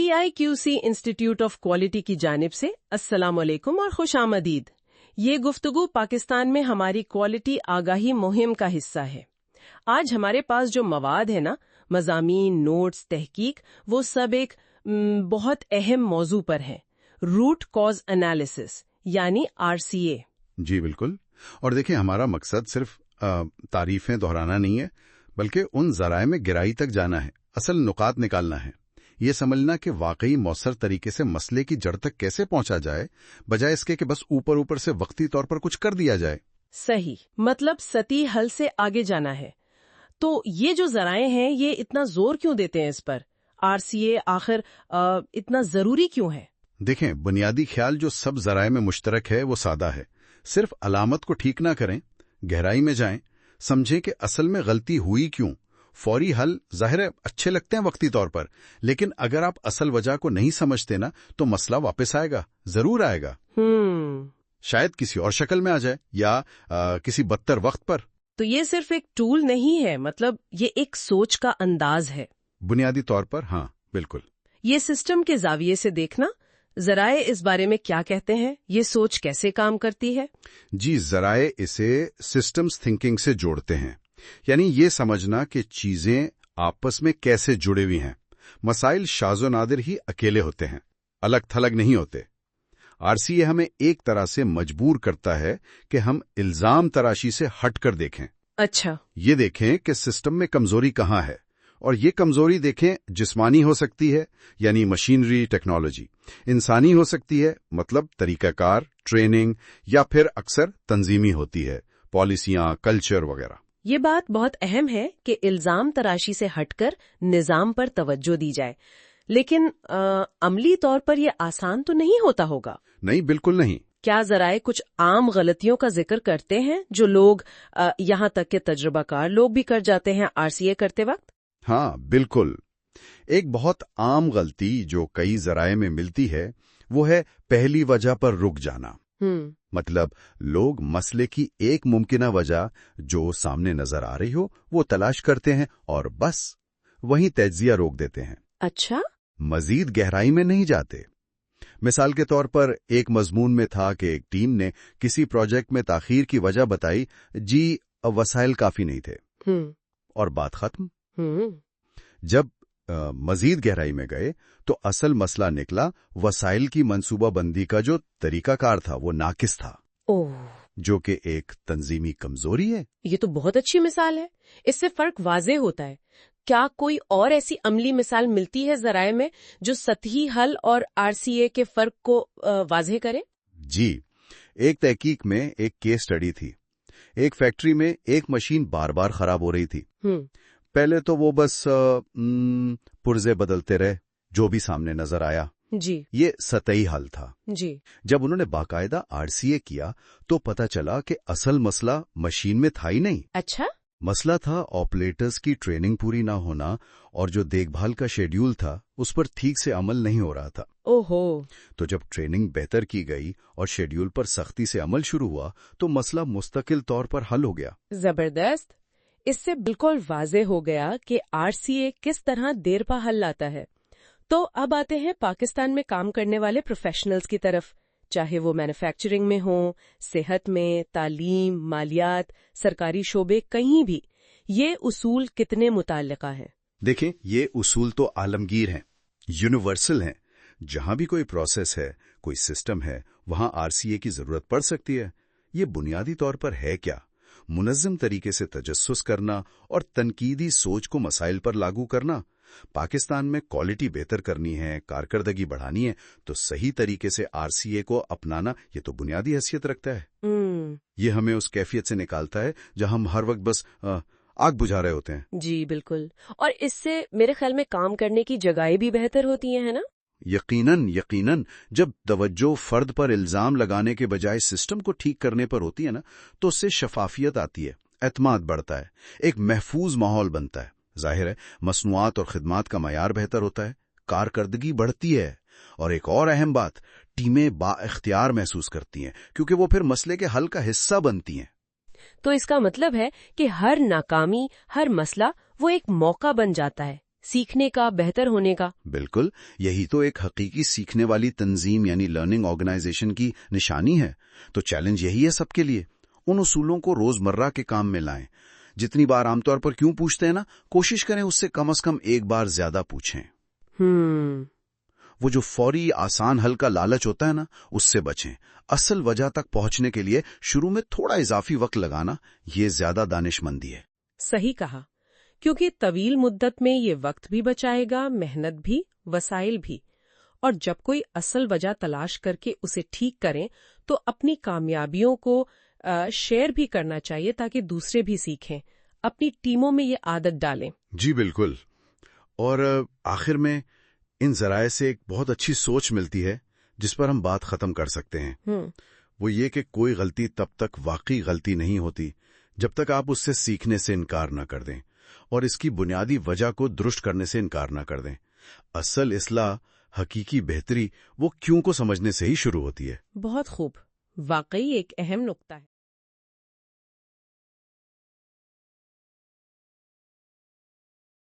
PIQC institute of quality की जानिब से अस्सलाम वालेकुम और खुश आमदीद। ये गुफ्तगू पाकिस्तान में हमारी क्वालिटी आगाही मुहिम का हिस्सा है। आज हमारे पास जो मवाद है ना, मज़ामीन, नोट्स, तहकीक, वो सब एक बहुत अहम मौजू पर है, रूट कॉज एनालिसिस यानी RCA। जी बिल्कुल। और देखिए, हमारा मकसद सिर्फ तारीफें दोहराना नहीं है, बल्कि उन जराए में गहराई तक जाना है, असल नुकात निकालना है, ये समझना कि वाकई मौसर तरीके से मसले की जड़ तक कैसे पहुंचा जाए, बजाय इसके कि बस ऊपर ऊपर से वक्ती तौर पर कुछ कर दिया जाए। सही, मतलब सतही हल से आगे जाना है। तो ये जो जराए हैं, ये इतना जोर क्यों देते हैं इस पर? RCA आखिर इतना जरूरी क्यों है? देखें, बुनियादी ख्याल जो सब जराए में मुश्तरक है वो सादा है। सिर्फ अलामत को ठीक ना करें, गहराई में जाएं, समझें कि असल में गलती हुई क्यों। फौरी हल जाहिर है अच्छे लगते हैं वक्ती तौर पर, लेकिन अगर आप असल वजह को नहीं समझते ना, तो मसला वापस आएगा, जरूर आएगा। शायद किसी और शक्ल में आ जाए या किसी बदतर वक्त पर। तो ये सिर्फ एक टूल नहीं है, मतलब ये एक सोच का अंदाज है। बुनियादी तौर पर हाँ, बिल्कुल। ये सिस्टम के जाविये से देखना, जराए इस बारे में क्या कहते हैं, ये सोच कैसे काम करती है? जी, जराए इसे सिस्टम्स थिंकिंग से जोड़ते हैं, यानी ये समझना कि चीजें आपस में कैसे जुड़े हुई हैं। मसाइल शाज़ो नादिर ही अकेले होते हैं, अलग थलग नहीं होते। RCA हमें एक तरह से मजबूर करता है कि हम इल्जाम तराशी से हटकर देखें। अच्छा, ये देखें कि सिस्टम में कमजोरी कहाँ है, और ये कमजोरी देखें जिस्मानी हो सकती है, यानी मशीनरी टेक्नोलॉजी, इंसानी हो सकती है, मतलब तरीकाकार, ट्रेनिंग, या फिर अक्सर तंजीमी होती है, पॉलिसियां, कल्चर वगैरह। ये बात बहुत अहम है कि इल्जाम तराशी से हटकर निजाम पर तवज्जो दी जाए, लेकिन अमली तौर पर यह आसान तो नहीं होता होगा। नहीं, बिल्कुल नहीं। क्या जराए कुछ आम गलतियों का जिक्र करते हैं जो लोग यहाँ तक के तजुर्बाकार लोग भी कर जाते हैं RCA करते वक्त? हाँ, बिल्कुल। एक बहुत आम गलती जो कई जराए में मिलती है, वो है पहली वजह पर रुक जाना। मतलब लोग मसले की एक मुमकिना वजह जो सामने नजर आ रही हो वो तलाश करते हैं और बस वहीं तज्जिया रोक देते हैं। अच्छा, मजीद गहराई में नहीं जाते। मिसाल के तौर पर एक मजमून में था कि एक टीम ने किसी प्रोजेक्ट में ताखीर की वजह बताई, जी वसाइल काफी नहीं थे, और बात खत्म। जब मजीद गहराई में गए तो असल मसला निकला वसाइल की मंसूबाबंदी का जो तरीकाकार था वो नाकिस था। ओह, जो कि एक तंजीमी कमजोरी है। ये तो बहुत अच्छी मिसाल है, इससे फर्क वाजे होता है। क्या कोई और ऐसी अमली मिसाल मिलती है जराए में जो सतही हल और RCA के फर्क को वाज़ेह करे? जी, एक तहकीक में एक केस स्टडी थी। एक फैक्ट्री में एक मशीन बार बार खराब हो रही थी। पहले तो वो बस पुर्जे बदलते रहे, जो भी सामने नजर आया। जी, ये सतही हल था। जी। जब उन्होंने बाकायदा RCA किया तो पता चला कि असल मसला मशीन में था ही नहीं। अच्छा, मसला था ऑपरेटर्स की ट्रेनिंग पूरी ना होना, और जो देखभाल का शेड्यूल था उस पर ठीक से अमल नहीं हो रहा था। ओहो। तो जब ट्रेनिंग बेहतर की गई और शेड्यूल पर सख्ती से अमल शुरू हुआ तो मसला मुस्तकिल तौर पर हल हो गया। जबरदस्त। इससे बिल्कुल वाज़ेह हो गया कि RCA किस तरह देर पा हल लाता है। तो अब आते हैं पाकिस्तान में काम करने वाले प्रोफेशनल्स की तरफ, चाहे वो मैन्युफैक्चरिंग में हो, सेहत में, तालीम, मालियात, सरकारी शोबे, कहीं भी। ये उसूल कितने मुताल्लिका हैं? देखें, ये उसूल तो आलमगीर हैं, यूनिवर्सल हैं। जहां भी कोई प्रोसेस है, कोई सिस्टम है, वहां RCA की जरूरत पड़ सकती है। ये बुनियादी तौर पर है क्या? मुनज़्ज़म तरीके से तजस्सुस करना और तनकीदी सोच को मसाइल पर लागू करना। पाकिस्तान में क्वालिटी बेहतर करनी है, कारकर्दगी बढ़ानी है, तो सही तरीके से RCA को अपनाना ये तो बुनियादी हैसियत रखता है। ये हमें उस कैफियत से निकालता है जहां हम हर वक्त बस आग बुझा रहे होते हैं। जी बिल्कुल, और इससे मेरे ख्याल में काम करने की जगहें भी बेहतर होती हैं, है ना? यकीनन, यकीनन। जब तवज्जो फर्द पर इल्जाम लगाने के बजाय सिस्टम को ठीक करने पर होती है ना, तो उससे शफाफियत आती है, एतमाद बढ़ता है, एक महफूज माहौल बनता है। जाहिर है मसनूआत और खिदमात का मयार बेहतर होता है, कारकर्दगी बढ़ती है, और एक और अहम बात, टीमें बाइख्तियार महसूस करती हैं, क्योंकि वो फिर मसले के हल का हिस्सा बनती हैं। तो इसका मतलब है कि हर नाकामी, हर मसला वो एक मौका बन जाता है, سیکھنے کا، بہتر ہونے کا۔ بالکل، یہی تو ایک حقیقی سیکھنے والی تنظیم یعنی لرننگ آرگنائزیشن کی نشانی ہے۔ تو چیلنج یہی ہے سب کے لیے، ان اصولوں کو روزمرہ کے کام میں لائیں۔ جتنی بار عام طور پر کیوں پوچھتے ہیں نا، کوشش کریں اس سے کم ایک بار زیادہ پوچھیں۔ وہ جو فوری آسان حل کا لالچ ہوتا ہے نا، اس سے بچیں۔ اصل وجہ تک پہنچنے کے لیے شروع میں تھوڑا اضافی وقت لگانا، یہ زیادہ دانش مندی ہے۔ صحیح کہا، کیونکہ طویل مدت میں یہ وقت بھی بچائے گا، محنت بھی، وسائل بھی۔ اور جب کوئی اصل وجہ تلاش کر کے اسے ٹھیک کریں تو اپنی کامیابیوں کو شیئر بھی کرنا چاہیے تاکہ دوسرے بھی سیکھیں، اپنی ٹیموں میں یہ عادت ڈالیں۔ جی بالکل۔ اور آخر میں ان ذرائع سے ایک بہت اچھی سوچ ملتی ہے جس پر ہم بات ختم کر سکتے ہیں۔ وہ یہ کہ کوئی غلطی تب تک واقعی غلطی نہیں ہوتی جب تک آپ اس سے سیکھنے سے انکار نہ کر دیں اور اس کی بنیادی وجہ کو درست کرنے سے انکار نہ کر دیں۔ اصل اصلاح، حقیقی بہتری، وہ کیوں کو سمجھنے سے ہی شروع ہوتی ہے۔ بہت خوب، واقعی ایک اہم نقطہ ہے۔